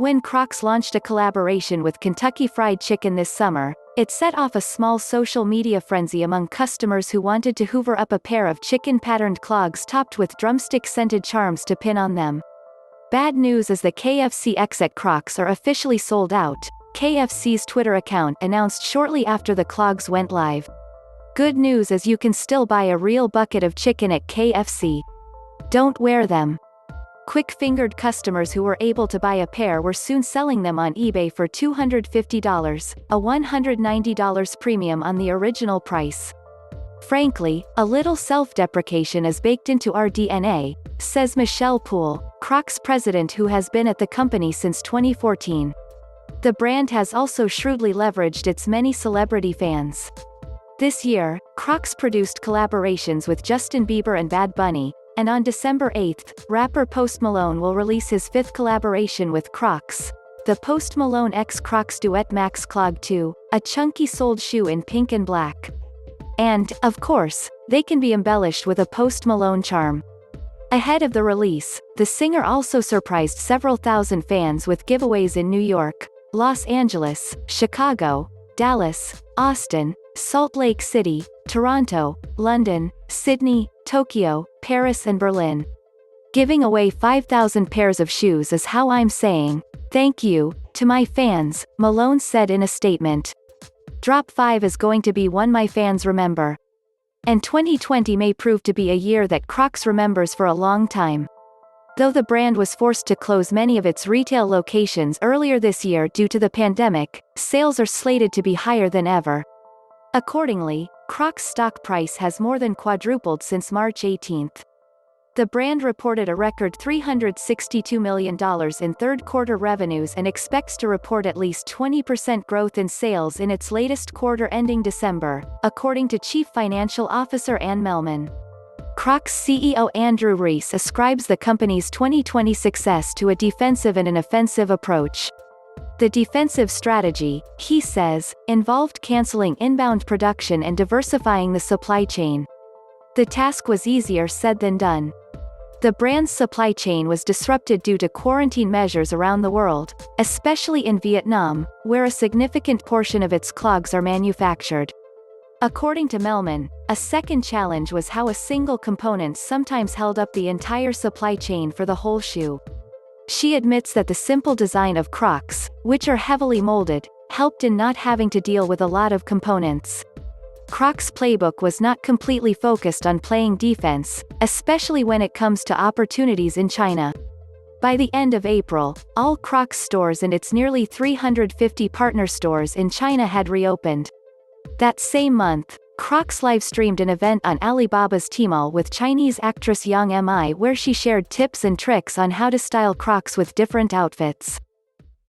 When Crocs launched a collaboration with Kentucky Fried Chicken this summer, it set off a small social media frenzy among customers who wanted to hoover up a pair of chicken-patterned clogs topped with drumstick-scented charms to pin on them. Bad news is the KFC X Crocs are officially sold out, KFC's Twitter account announced shortly after the clogs went live. Good news is you can still buy a real bucket of chicken at KFC. Don't wear them. Quick-fingered customers who were able to buy a pair were soon selling them on eBay for $250, a $190 premium on the original price. Frankly, a little self-deprecation is baked into our DNA, says Michelle Poole, Crocs president who has been at the company since 2014. The brand has also shrewdly leveraged its many celebrity fans. This year, Crocs produced collaborations with Justin Bieber and Bad Bunny, and on December 8, rapper Post Malone will release his fifth collaboration with Crocs, the Post Malone x Crocs Duet Max Clog 2, a chunky soled shoe in pink and black. And, of course, they can be embellished with a Post Malone charm. Ahead of the release, the singer also surprised several thousand fans with giveaways in New York, Los Angeles, Chicago, Dallas, Austin, Salt Lake City, Toronto, London, Sydney, Tokyo, Paris and Berlin. Giving away 5,000 pairs of shoes is how I'm saying, thank you, to my fans, Malone said in a statement. Drop 5 is going to be one my fans remember. And 2020 may prove to be a year that Crocs remembers for a long time. Though the brand was forced to close many of its retail locations earlier this year due to the pandemic, sales are slated to be higher than ever. Accordingly, Crocs' stock price has more than quadrupled since March 18. The brand reported a record $362 million in third-quarter revenues and expects to report at least 20% growth in sales in its latest quarter ending December, according to Chief Financial Officer Anne Mehlman. Crocs CEO Andrew Rees ascribes the company's 2020 success to a defensive and an offensive approach. The defensive strategy, he says, involved canceling inbound production and diversifying the supply chain. The task was easier said than done. The brand's supply chain was disrupted due to quarantine measures around the world, especially in Vietnam, where a significant portion of its clogs are manufactured. According to Mehlman, a second challenge was how a single component sometimes held up the entire supply chain for the whole shoe. She admits that the simple design of Crocs, which are heavily molded, helped in not having to deal with a lot of components. Crocs' playbook was not completely focused on playing defense, especially when it comes to opportunities in China. By the end of April, all Crocs stores and its nearly 350 partner stores in China had reopened. That same month, Crocs live-streamed an event on Alibaba's Tmall with Chinese actress Yang Mi where she shared tips and tricks on how to style Crocs with different outfits.